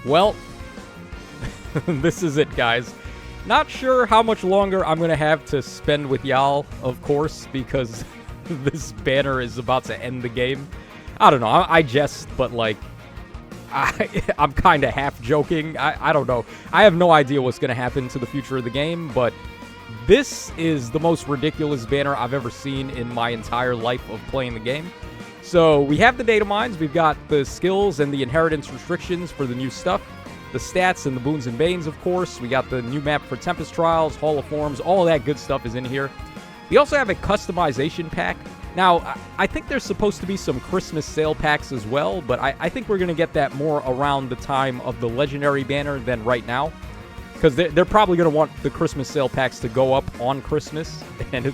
Well, this is it, guys. Not sure how much longer I'm going to have to spend with y'all, of course, because this banner is about to end the game. I don't know. I jest, but, like, I'm kind of half joking. I don't know. I have no idea what's going to happen to the future of the game, but this is the most ridiculous banner I've ever seen in my entire life of playing the game. So we have the data mines. We've got the skills and the inheritance restrictions for the new stuff. The stats and the boons and banes, of course. We got the new map for Tempest Trials, Hall of Forms. All that good stuff is in here. We also have a customization pack. Now, I think there's supposed to be some Christmas sale packs as well, but I think we're going to get that more around the time of the Legendary banner than right now. Because they're probably going to want the Christmas sale packs to go up on Christmas. And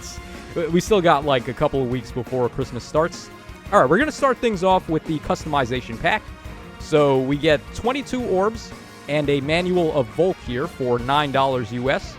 we still got like a couple of weeks before Christmas starts. Alright, we're going to start things off with the customization pack. So we get 22 orbs and a manual of Volk here for $9 US.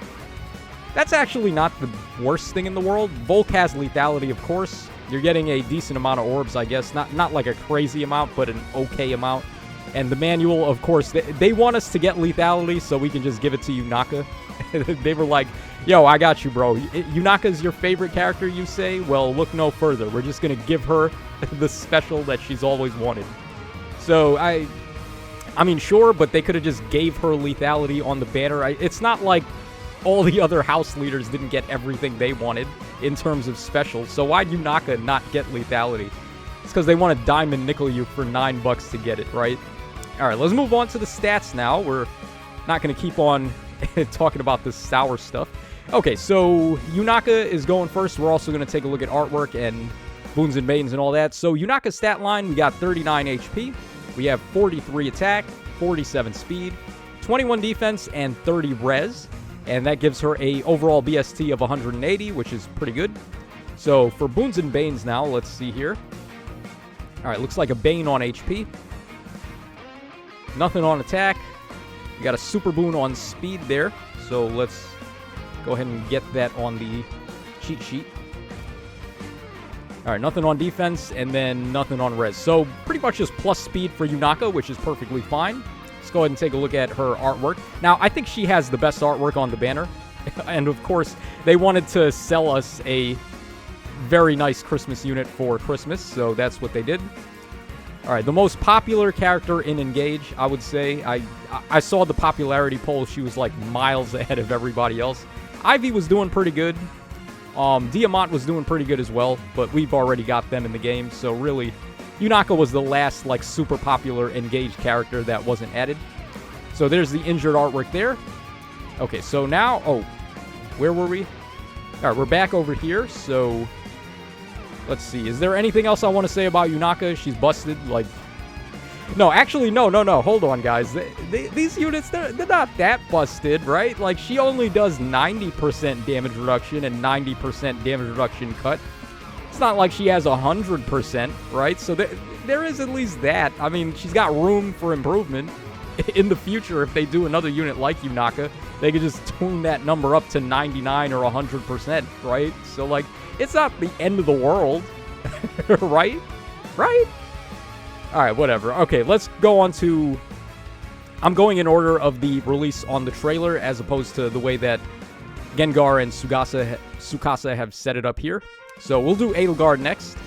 That's actually not the worst thing in the world. Volk has lethality, of course. You're getting a decent amount of orbs, I guess. Not like a crazy amount, but an okay amount. And the manual, of course, they want us to get lethality, so we can just give it to Yaka. They were like, yo, I got you, bro. Yunaka's your favorite character, you say? Well, look no further. We're just going to give her the special that she's always wanted. So, I mean, sure, but they could have just gave her lethality on the banner. It's not like all the other house leaders didn't get everything they wanted in terms of specials. So why'd Yaka not get lethality? It's because they want to diamond nickel you for $9 to get it, right? Alright, let's move on to the stats now. We're not going to keep on talking about this sour stuff. Okay, so Yaka is going first. We're also going to take a look at artwork and boons and banes and all that. So Yunaka's stat line, we got 39 HP. We have 43 attack, 47 speed, 21 defense, and 30 res. And that gives her a overall BST of 180, which is pretty good. So for boons and banes now, let's see here. Alright, looks like a bane on HP. Nothing on attack. We got a super boon on speed there. So let's go ahead and get that on the cheat sheet. Alright, nothing on defense, and then nothing on res. So pretty much just plus speed for Yaka, which is perfectly fine. Let's go ahead and take a look at her artwork. Now, I think she has the best artwork on the banner. And of course, they wanted to sell us a very nice Christmas unit for Christmas, so that's what they did. Alright, the most popular character in Engage, I would say. I saw the popularity poll. She was like miles ahead of everybody else. Ivy was doing pretty good. Diamant was doing pretty good as well, but we've already got them in the game, so really, Yaka was the last, like, super popular Engage character that wasn't added. So there's the injured artwork there. Okay, so now, oh, where were we? Alright, we're back over here, so let's see. Is there anything else I want to say about Yaka? She's busted, like... No, actually, no. Hold on, guys. These units, they're not that busted, right? Like, she only does 90% damage reduction and 90% damage reduction cut. It's not like she has 100%, right? So there is at least that. I mean, she's got room for improvement. In the future, if they do another unit like Yaka, they could just tune that number up to 99 or 100%, right? So, like, it's not the end of the world, right? Right? Alright, whatever. Okay, let's go on to... I'm going in order of the release on the trailer, as opposed to the way that Gengar and Tsukasa have set it up here. So we'll do Adal Guard next.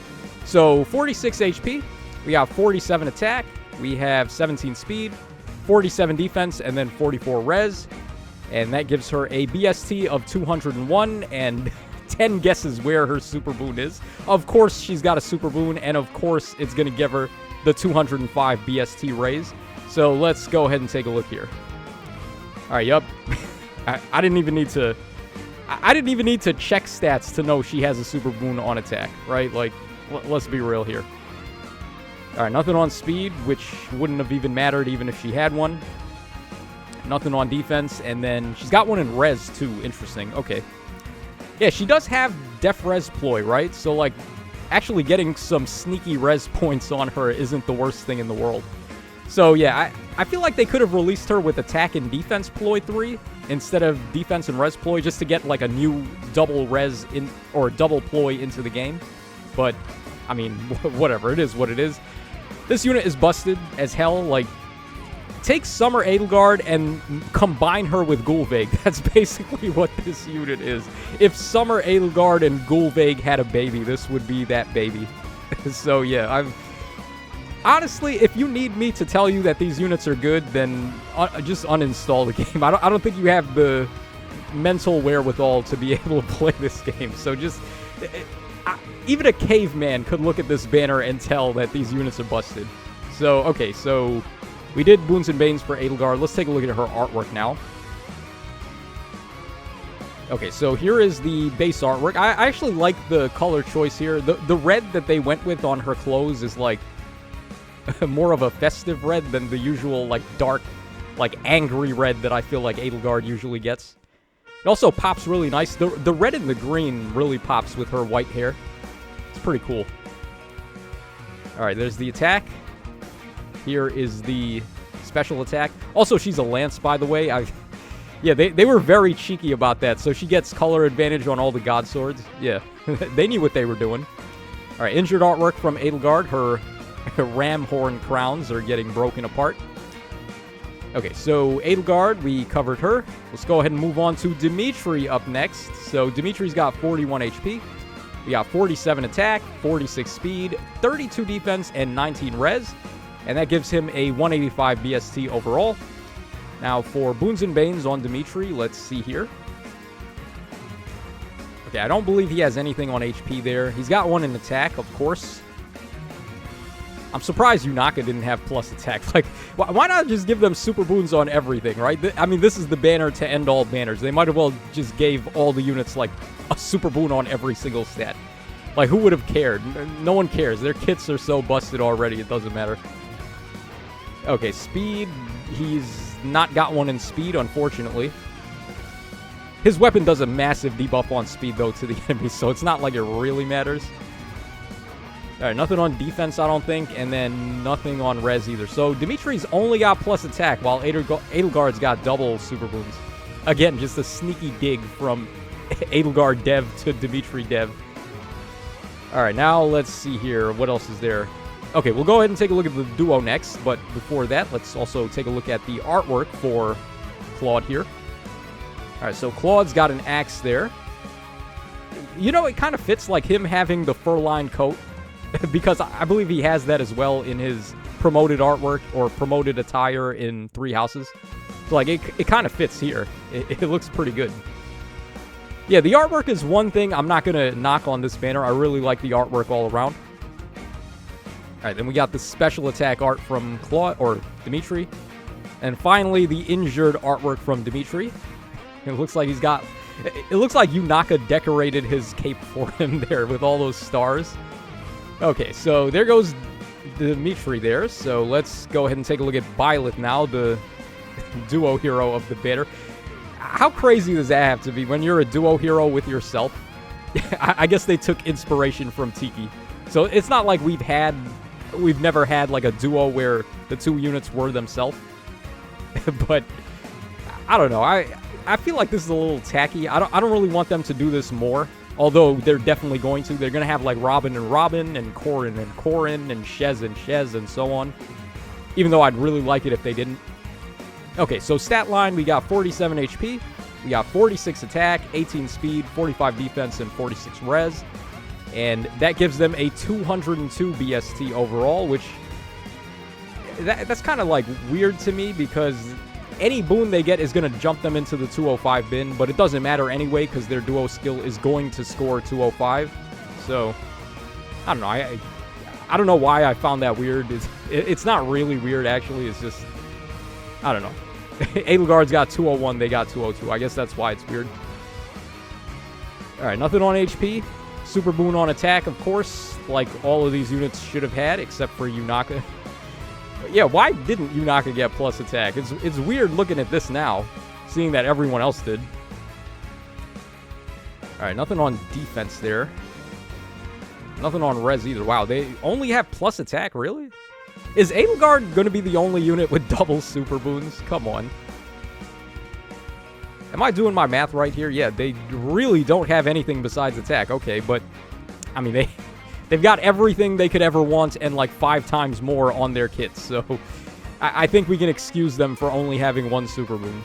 So 46 HP, we got 47 attack, we have 17 speed, 47 defense, and then 44 res. And that gives her a BST of 201 and 10 guesses where her super boon is. Of course, she's got a super boon, and of course, it's going to give her the 205 BST raise. So let's go ahead and take a look here. Alright, yup. I didn't even need to... I didn't even need to check stats to know she has a super boon on attack, right? Like, let's be real here. Alright, nothing on speed, which wouldn't have even mattered even if she had one. Nothing on defense, and then she's got one in res too. Interesting. Okay. Yeah, she does have def res ploy, right? So, like, actually getting some sneaky res points on her isn't the worst thing in the world. So, yeah, I feel like they could have released her with attack and defense ploy 3 instead of defense and res ploy, just to get, like, a new double res in or double ploy into the game. But, I mean, whatever. It is what it is. This unit is busted as hell. Like, take Summer Adal Guard and combine her with Gulvig. That's basically what this unit is. If Summer Adal Guard and Gulvig had a baby, this would be that baby. So yeah, honestly, if you need me to tell you that these units are good, then just uninstall the game. I don't think you have the mental wherewithal to be able to play this game. So just even a caveman could look at this banner and tell that these units are busted. So okay, so we did Boons and Banes for Adal Guard. Let's take a look at her artwork now. Okay, so here is the base artwork. I actually like the color choice here. The red that they went with on her clothes is like more of a festive red than the usual like dark, like angry red that I feel like Adal Guard usually gets. It also pops really nice. The red and the green really pops with her white hair. It's pretty cool. All right, there's the attack. Here is the special attack. Also, she's a lance, by the way. Yeah, they were very cheeky about that. So she gets color advantage on all the god swords. Yeah, they knew what they were doing. All right, injured artwork from Adal Guard. Her ram horn crowns are getting broken apart. Okay, so Adal Guard, we covered her. Let's go ahead and move on to Dimitri up next. So Dimitri's got 41 HP. We got 47 attack, 46 speed, 32 defense, and 19 res. And that gives him a 185 BST overall. Now for Boons and Banes on Dimitri, let's see here. Okay, I don't believe he has anything on HP there. He's got one in attack, of course. I'm surprised Yaka didn't have plus attack. Like, why not just give them super boons on everything, right? I mean, this is the banner to end all banners. They might have well just gave all the units, like, a super boon on every single stat. Like, who would have cared? No one cares. Their kits are so busted already, it doesn't matter. Okay, speed. He's not got one in speed, unfortunately. His weapon does a massive debuff on speed, though, to the enemy, so it's not like it really matters. Alright, nothing on defense, I don't think, and then nothing on res either. So, Dimitri's only got plus attack, while Adal Guard's got double super boons. Again, just a sneaky dig from Adal Guard dev to Dimitri dev. Alright, now let's see here. What else is there? Okay, we'll go ahead and take a look at the duo next, but before that, let's also take a look at the artwork for Claude here. Alright, so Claude's got an axe there. You know, it kind of fits like him having the fur-lined coat, because I believe he has that as well in his promoted artwork or promoted attire in 3 Houses. So, like, it kind of fits here. It looks pretty good. Yeah, the artwork is one thing I'm not going to knock on this banner. I really like the artwork all around. Alright, then we got the special attack art from Claude, or Dimitri. And finally, the injured artwork from Dimitri. It looks like he's got... It looks like Yaka decorated his cape for him there with all those stars. Okay, so there goes Dimitri there. So let's go ahead and take a look at Byleth now, the duo hero of the banner. How crazy does that have to be when you're a duo hero with yourself? I guess they took inspiration from Tiki. So it's not like we've never had like a duo where the 2 units were themselves. But I don't know. I feel like this is a little tacky. I don't really want them to do this more. Although they're definitely going to. They're going to have like Robin and Robin and Corrin and Corrin and Shez and so on. Even though I'd really like it if they didn't. Okay, so stat line, we got 47 HP. We got 46 attack, 18 speed, 45 defense, and 46 res. And that gives them a 202 BST overall, which... That's kind of like weird to me because... Any boon they get is going to jump them into the 205 bin, but it doesn't matter anyway because their duo skill is going to score 205. So, I don't know. I don't know why I found that weird. It's not really weird, actually. It's just, I don't know. Adal Guard's got 201, they got 202. I guess that's why it's weird. Alright, nothing on HP. Super boon on attack, of course, like all of these units should have had, except for Yaka. Yeah, why didn't Yaka get plus attack? It's weird looking at this now, seeing that everyone else did. Alright, nothing on defense there. Nothing on res either. Wow, they only have plus attack, really? Is Adal Guard going to be the only unit with double super boons? Come on. Am I doing my math right here? Yeah, they really don't have anything besides attack. Okay, but, I mean, they've got everything they could ever want and like 5 times more on their kits. So, I think we can excuse them for only having one Super Boon.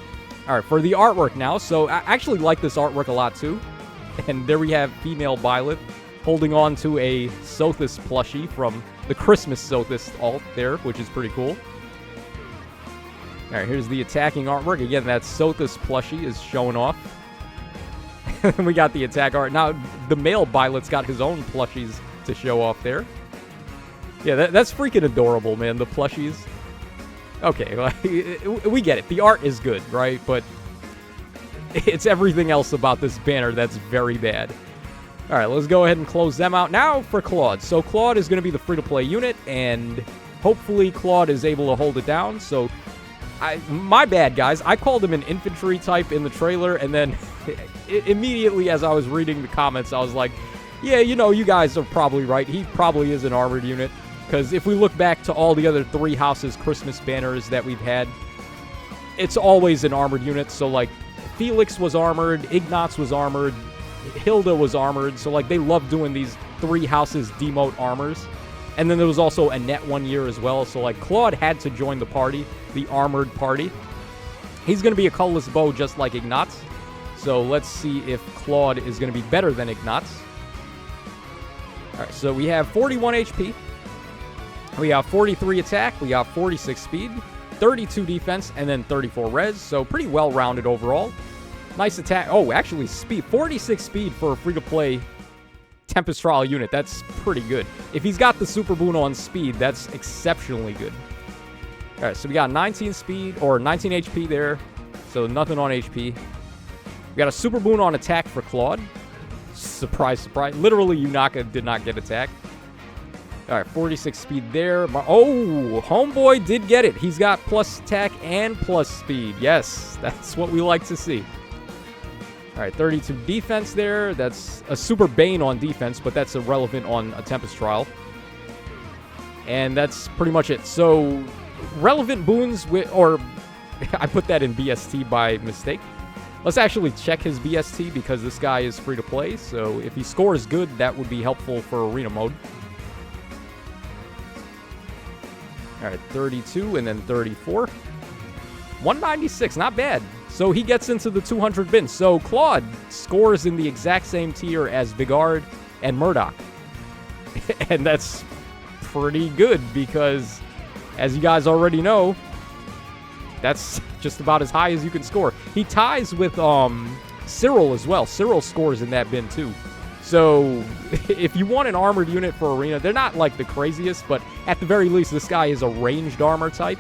All right, for the artwork now. So I actually like this artwork a lot too. And there we have female Byleth holding on to a Sothis plushie from the Christmas Sothis alt there, which is pretty cool. All right, here's the attacking artwork. Again, that Sothis plushie is showing off. We got the attack art. Now, the male Byleth's got his own plushies to show off there. Yeah, that's freaking adorable, man, the plushies. Okay, well, we get it. The art is good, right? But it's everything else about this banner that's very bad. All right, let's go ahead and close them out. Now for Claude. So Claude is going to be the free-to-play unit, and hopefully Claude is able to hold it down. So, my bad, guys. I called him an infantry type in the trailer, and then immediately as I was reading the comments, I was like, yeah, you know, you guys are probably right. He probably is an armored unit. Because if we look back to all the other 3 houses Christmas banners that we've had, it's always an armored unit. So, like, Felix was armored, Ignatz was armored, Hilda was armored. So, like, they love doing these 3 houses demote armors. And then there was also Annette one year as well. So, like, Claude had to join the party, the armored party. He's going to be a colorless bow just like Ignatz. So, let's see if Claude is going to be better than Ignatz. All right, so we have 41 HP. We have 43 attack, we got 46 speed, 32 defense, and then 34 res, so pretty well-rounded overall. Nice attack. Oh, actually, speed. 46 speed for a free-to-play Tempest Trial unit. That's pretty good. If he's got the Super Boon on speed, that's exceptionally good. All right, so we got 19 speed, or 19 HP there, so nothing on HP. We got a Super Boon on attack for Claude. Surprise, surprise. Literally, Yaka did not get attack. All right, 46 speed there. Oh, homeboy did get it. He's got plus attack and plus speed. Yes, that's what we like to see. All right, 32 defense there. That's a Super Bane on defense, but that's irrelevant on a Tempest Trial. And that's pretty much it. So, relevant boons, or I put that in BST by mistake. Let's actually check his BST because this guy is free to play. So, if he scores good, that would be helpful for arena mode. All right, 32 and then 34. 196, not bad. So he gets into the 200 bin. So Claude scores in the exact same tier as Vigard and Murdoch. And that's pretty good because, as you guys already know, that's just about as high as you can score. He ties with Cyril as well. Cyril scores in that bin too. So, if you want an armored unit for arena, they're not like the craziest, but at the very least, this guy is a ranged armor type.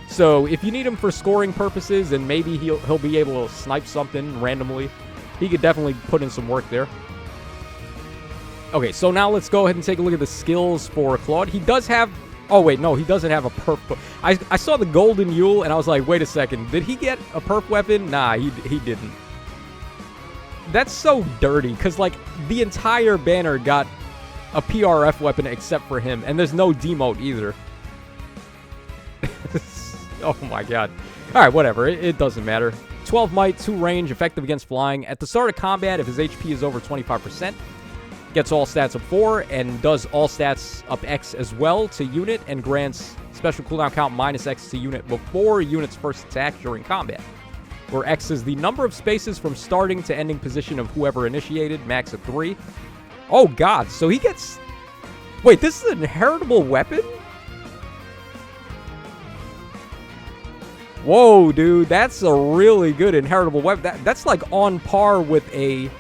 So, if you need him for scoring purposes, and maybe he'll be able to snipe something randomly, he could definitely put in some work there. Okay, so now let's go ahead and take a look at the skills for Claude. He does have... Oh, wait, no, he doesn't have a perp. I saw the Golden Yule, and I was like, wait a second. Did he get a perp weapon? Nah, he didn't. That's so dirty, because, like, the entire banner got a PRF weapon except for him, and there's no demote either. Oh, my God. All right, whatever. It doesn't matter. 12 might, 2 range, effective against flying. At the start of combat, if his HP is over 25%, gets all stats up 4, and does all stats up X as well to unit, and grants special cooldown count -X to unit before unit's first attack during combat. Where X is the number of spaces from starting to ending position of whoever initiated, max of 3. Oh, God. So he gets... Wait, this is an inheritable weapon? Whoa, dude. That's a really good inheritable weapon. That's like on par with an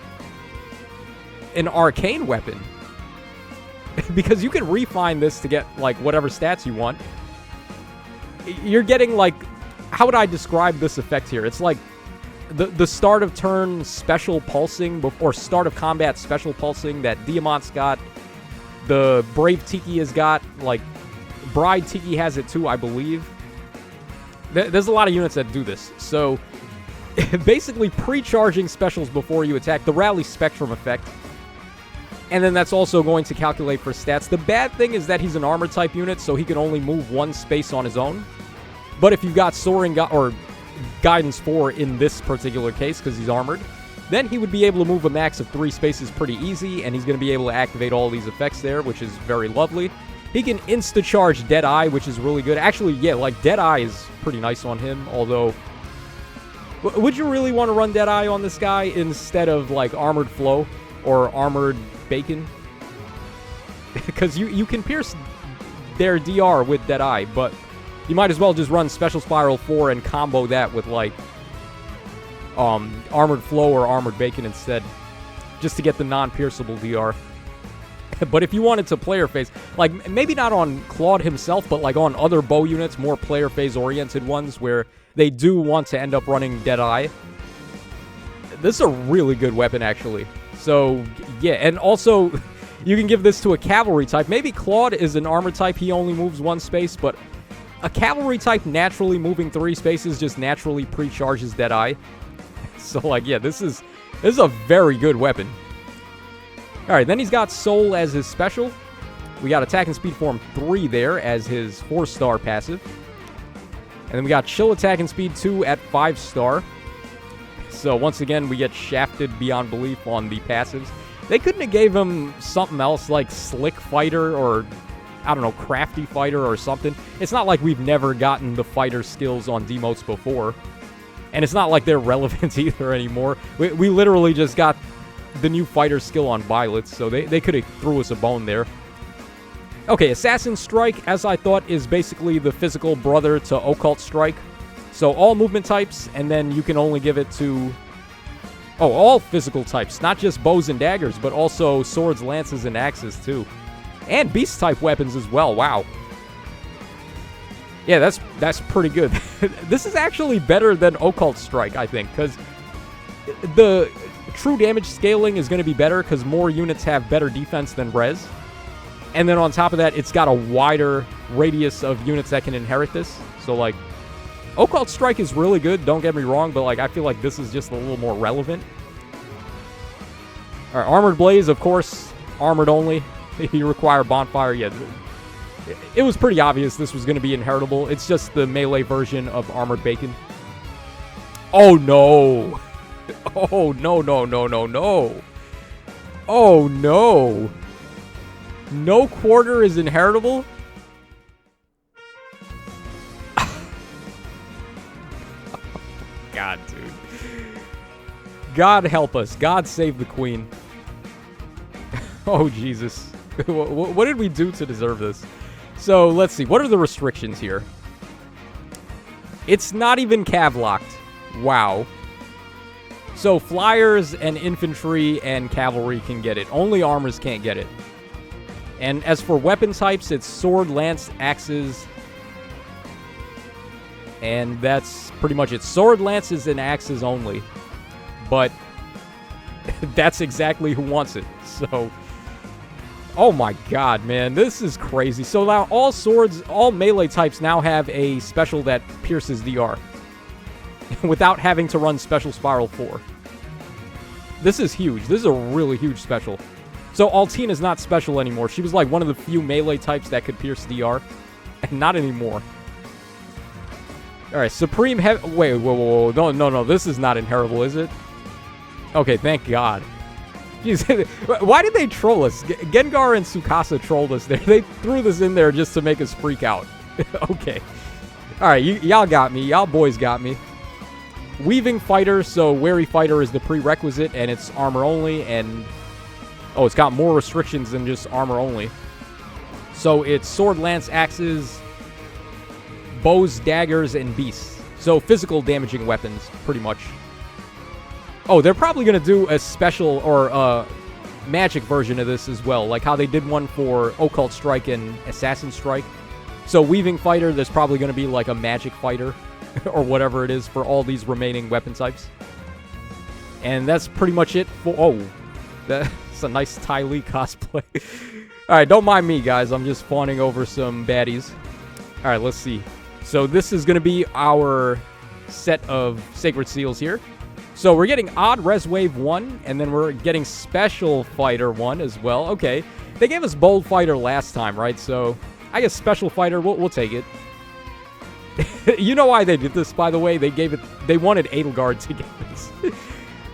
arcane weapon. Because you can refine this to get, like, whatever stats you want. You're getting, like... How would I describe this effect here? It's like the start of turn special pulsing, or start of combat special pulsing that Diamant's got. The Brave Tiki has got, like, Bride Tiki has it too, I believe. There's a lot of units that do this. So, basically pre-charging specials before you attack, the Rally Spectrum effect. And then that's also going to calculate for stats. The bad thing is that he's an armor type unit, so he can only move 1 space on his own. But if you've got Soaring or Guidance 4 in this particular case, because he's armored, then he would be able to move a max of 3 spaces pretty easy, and he's going to be able to activate all these effects there, which is very lovely. He can insta-charge Deadeye, which is really good. Actually, yeah, like, Deadeye is pretty nice on him, although... Would you really want to run Deadeye on this guy instead of, like, Armored Flow or Armored Bacon? Because you can pierce their DR with Deadeye, but you might as well just run Special Spiral 4 and combo that with, like, Armored Flow or Armored Bacon instead, just to get the non-pierceable DR. But if you wanted to player phase, like, maybe not on Claude himself, but, like, on other bow units, more player phase-oriented ones, where they do want to end up running Deadeye, this is a really good weapon, actually. So, yeah, and also, you can give this to a cavalry type. Maybe Claude is an armor type, he only moves 1 space, but a cavalry type naturally moving 3 spaces just naturally pre-charges Deadeye. So, like, yeah, this is a very good weapon. Alright, then he's got Soul as his special. We got Attack and Speed Form 3 there as his 4-star passive. And then we got Chill Attack and Speed 2 at 5-star. So once again, we get shafted beyond belief on the passives. They couldn't have gave him something else like Slick Fighter or, I don't know, Crafty Fighter or something. It's not like we've never gotten the fighter skills on demotes before. And it's not like they're relevant either anymore. We literally just got the new fighter skill on Violets, so they could have threw us a bone there. Okay, Assassin Strike, as I thought, is basically the physical brother to Occult Strike. So all movement types, and then you can only give it to... Oh, all physical types, not just bows and daggers, but also swords, lances, and axes, too. And beast-type weapons as well, wow. Yeah, that's pretty good. This is actually better than Occult Strike, I think, because the true damage scaling is going to be better because more units have better defense than res. And then on top of that, it's got a wider radius of units that can inherit this. So, like, Occult Strike is really good, don't get me wrong, but, like, I feel like this is just a little more relevant. Alright, Armored Blaze, of course, armored only. You require Bonfire, yeah. It was pretty obvious this was going to be inheritable. It's just the melee version of Armored Bacon. Oh, no. Oh, no, no, no, no, no. Oh, no. No quarter is inheritable? God, dude. God help us. God save the queen. Oh, Jesus. What did we do to deserve this? So, let's see. What are the restrictions here? It's not even cav-locked. Wow. So, flyers and infantry and cavalry can get it. Only armors can't get it. And as for weapon types, it's sword, lance, axes. And that's pretty much it. Sword, lances, and axes only. But that's exactly who wants it. So, oh my god, man. This is crazy. So now all swords, all melee types now have a special that pierces DR. Without having to run Special Spiral 4. This is huge. This is a really huge special. So Altina's not special anymore. She was like one of the few melee types that could pierce DR. And not anymore. Alright, Supreme Heavy... Wait, whoa. No. This is not inheritable, is it? Okay, thank God. Jeez, why did they troll us? Gengar and Tsukasa trolled us there. They threw this in there just to make us freak out. Okay. Alright, y'all got me. Y'all boys got me. Weaving Fighter, so Wary Fighter is the prerequisite, and it's armor only, and... Oh, it's got more restrictions than just armor only. So it's sword, lance, axes, bows, daggers, and beasts. So physical damaging weapons, pretty much. Oh, they're probably going to do a special or a magic version of this as well, like how they did one for Occult Strike and Assassin Strike. So Weaving Fighter, there's probably going to be like a magic fighter or whatever it is for all these remaining weapon types. And that's pretty much it for... Oh, that's a nice Ty Lee cosplay. Alright, don't mind me, guys. I'm just fawning over some baddies. Alright, let's see. So this is going to be our set of Sacred Seals here. So we're getting Odd Res Wave 1, and then we're getting Special Fighter 1 as well. Okay, they gave us Bold Fighter last time, right? So I guess Special Fighter, we'll take it. You know why they did this, by the way? They wanted Adal Guard to get this.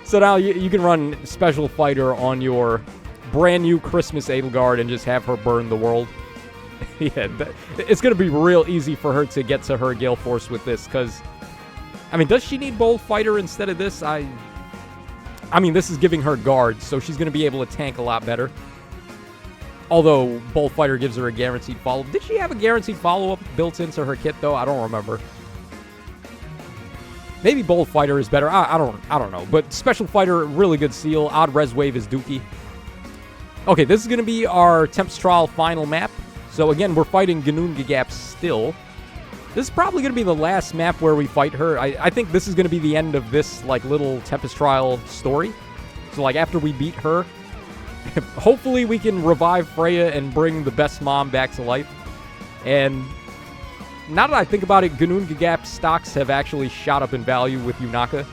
So now you can run Special Fighter on your brand new Christmas Adal Guard and just have her burn the world. Yeah, it's going to be real easy for her to get to her Gale Force with this, because, I mean, does she need Bold Fighter instead of this? I mean, this is giving her guard, so she's going to be able to tank a lot better. Although, Bold Fighter gives her a guaranteed follow-up. Did she have a guaranteed follow-up built into her kit, though? I don't remember. Maybe Bold Fighter is better. I don't know. But Special Fighter, really good seal. Odd Res Wave is dookie. Okay, this is going to be our Tempest Trial final map. So again, we're fighting Ganon Gap still. This is probably going to be the last map where we fight her. I think this is going to be the end of this, like, little Tempest Trial story. So, like, after we beat her, hopefully we can revive Freya and bring the best mom back to life. And now that I think about it, Ganon Gap stocks have actually shot up in value with Yunaka.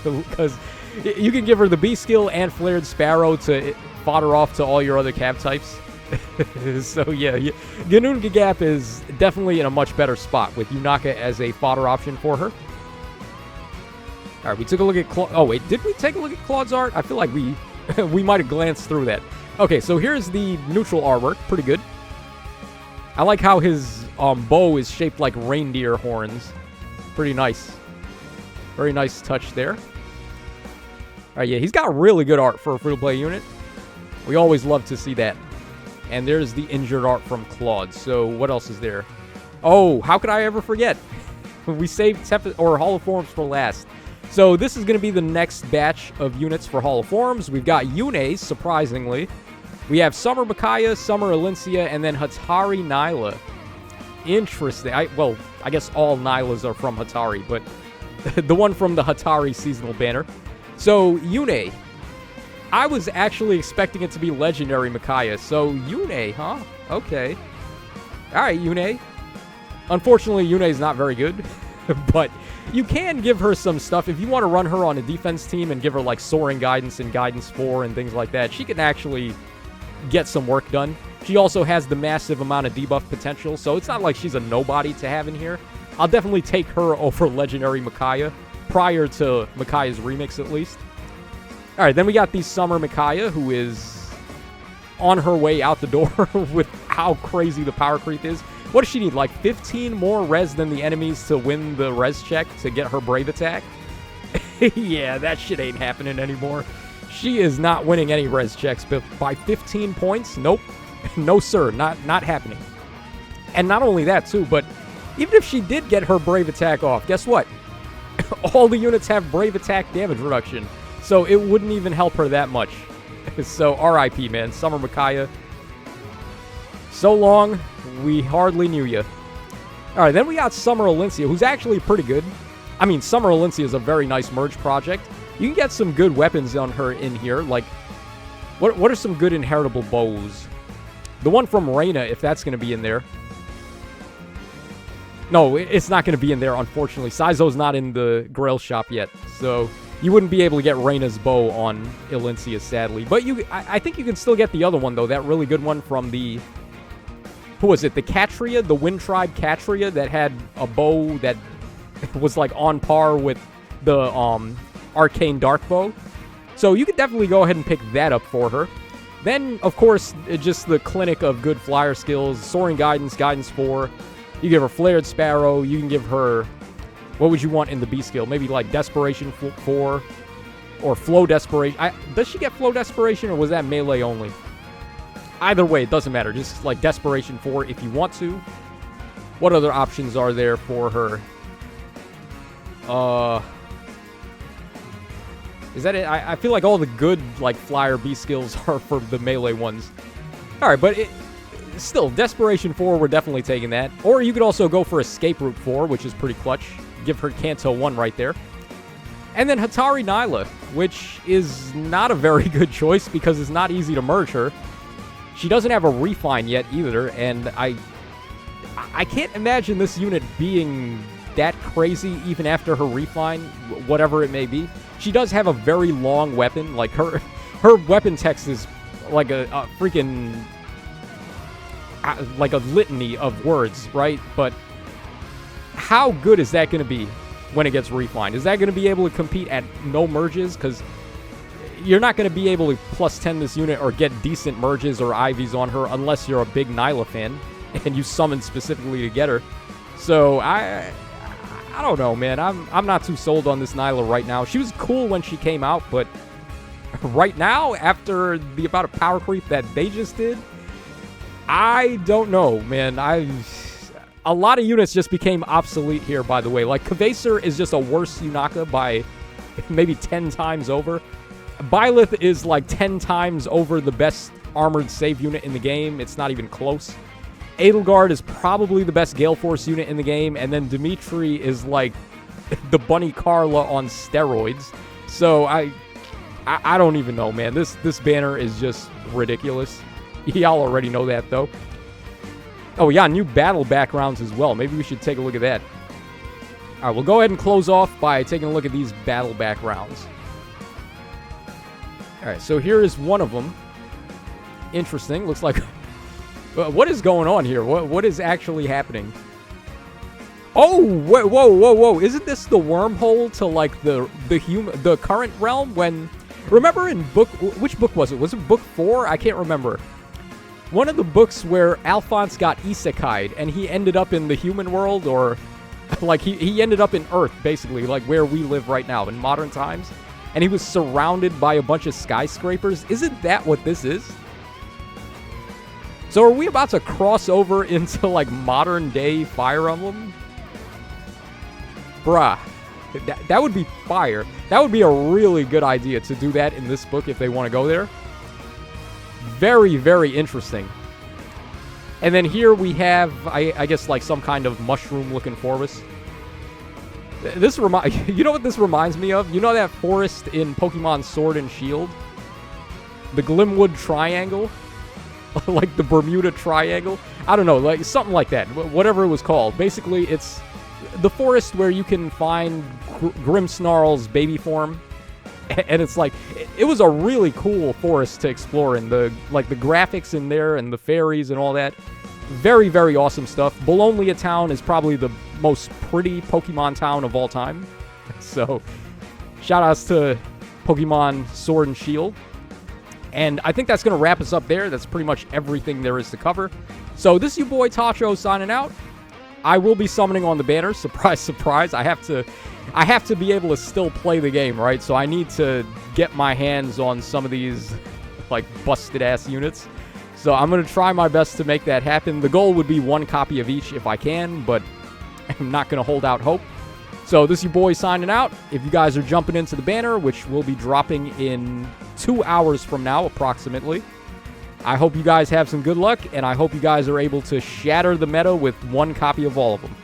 Because you can give her the B skill and Flared Sparrow to fodder off to all your other Cav types. So yeah, Ganon Gap is definitely in a much better spot with Yunaka as a fodder option for her. Alright, we took a look at Claude. Oh wait, did we take a look at Claude's art? I feel like we might have glanced through that. Okay, so here's the neutral artwork. Pretty good. I like how his bow is shaped like reindeer horns. Pretty nice. Very nice touch there. Alright, yeah, he's got really good art for a free-to-play unit. We always love to see that. And there's the injured art from Claude. So what else is there? Oh, how could I ever forget? We saved Hall of Forms for last. So this is going to be the next batch of units for Hall of Forms. We've got Yunes, surprisingly. We have Summer Micaiah, Summer Elincia, and then Hatari Nyla. Interesting. Well, I guess all Nylas are from Hatari, but the one from the Hatari seasonal banner. So, Yune. I was actually expecting it to be Legendary Micaiah. So, Yune, huh? Okay. Alright, Yune. Unfortunately, Yune is not very good. But you can give her some stuff. If you want to run her on a defense team and give her, like, Soaring Guidance and Guidance 4 and things like that, she can actually get some work done. She also has the massive amount of debuff potential, so it's not like she's a nobody to have in here. I'll definitely take her over Legendary Micaiah, prior to Micaiah's remix at least. Alright, then we got the Summer Micaiah, who is on her way out the door with how crazy the power creep is. What does she need, like 15 more res than the enemies to win the res check to get her Brave Attack? Yeah, that shit ain't happening anymore. She is not winning any res checks, but by 15 points? Nope. No, sir. Not happening. And not only that, too, but even if she did get her Brave Attack off, guess what? All the units have Brave Attack damage reduction, so it wouldn't even help her that much. So, RIP, man. Summer Micaiah. So long, we hardly knew you. Alright, then we got Summer Elincia, who's actually pretty good. I mean, Summer Elincia is a very nice merge project. You can get some good weapons on her in here. Like, what are some good inheritable bows? The one from Reyna, if that's going to be in there. No, it's not going to be in there, unfortunately. Saizo's not in the Grail shop yet, so you wouldn't be able to get Reyna's bow on Elincia, sadly. But I think you can still get the other one, though. That really good one from the... Who was it? The Catria? The Wind Tribe Catria that had a bow that was, like, on par with the Arcane Dark Bow. So you could definitely go ahead and pick that up for her. Then, of course, just the clinic of good flyer skills. Soaring Guidance, Guidance 4. You give her Flared Sparrow. You can give her... What would you want in the B skill? Maybe like Desperation 4 or Flow Desperation. Does she get Flow Desperation or was that melee only? Either way, it doesn't matter. Just like Desperation 4 if you want to. What other options are there for her? Is that it? I feel like all the good like flyer B skills are for the melee ones. Alright, but still, Desperation 4, we're definitely taking that. Or you could also go for Escape Route 4, which is pretty clutch. Give her Kanto 1 right there. And then Hatari Nyla, which is not a very good choice because it's not easy to merge her. She doesn't have a refine yet either, and I can't imagine this unit being that crazy even after her refine, whatever it may be. She does have a very long weapon. Like, her weapon text is like a freaking... like a litany of words, right? But how good is that going to be when it gets refined? Is that going to be able to compete at no merges? Because you're not going to be able to +10 this unit or get decent merges or IVs on her unless you're a big Nyla fan. and you summon specifically to get her. So I don't know, man. I'm not too sold on this Nyla right now. She was cool when she came out, but right now, after the amount of power creep that they just did, I don't know, man. A lot of units just became obsolete here, by the way. Like, Kvaser is just a worse Yunaka by maybe 10 times over. Byleth is like 10 times over the best armored save unit in the game. It's not even close. Adal Guard is probably the best Gale Force unit in the game, and then Dimitri is like the Bunny Carla on steroids. So I don't even know, man. This banner is just ridiculous. Y'all already know that, though. Oh, yeah, new battle backgrounds as well. Maybe we should take a look at that. All right, we'll go ahead and close off by taking a look at these battle backgrounds. All right, so here is one of them. Interesting. Looks like... what is going on here? What is actually happening? Oh, whoa. Isn't this the wormhole to, like, the current realm? When... Remember in book... Which book was it? Was it book 4? I can't remember. One of the books where Alphonse got isekai'd and he ended up in the human world, or like he ended up in Earth, basically, like where we live right now in modern times, and he was surrounded by a bunch of skyscrapers. Isn't that what this is? So are we about to cross over into like modern day Fire Emblem? Bruh, that would be fire. That would be a really good idea to do that in this book if they want to go there. Very, very interesting. And then here we have, I guess, like some kind of mushroom-looking forest. This you know what this reminds me of? You know that forest in Pokemon Sword and Shield? The Glimwood Triangle? Like the Bermuda Triangle? I don't know, like something like that. Whatever it was called. Basically, it's the forest where you can find Grimmsnarl's baby form. And it's like, it was a really cool forest to explore, and the graphics in there and the fairies and all that. Very, very awesome stuff. Bologna Town is probably the most pretty Pokemon town of all time. So, shout outs to Pokemon Sword and Shield. And I think that's going to wrap us up there. That's pretty much everything there is to cover. So, this is your boy Tacho signing out. I will be summoning on the banner. Surprise, surprise. I have to be able to still play the game, right? So I need to get my hands on some of these, like, busted-ass units. So I'm going to try my best to make that happen. The goal would be 1 copy of each if I can, but I'm not going to hold out hope. So this is your boy signing out. If you guys are jumping into the banner, which will be dropping in 2 hours from now, approximately, I hope you guys have some good luck, and I hope you guys are able to shatter the meta with 1 copy of all of them.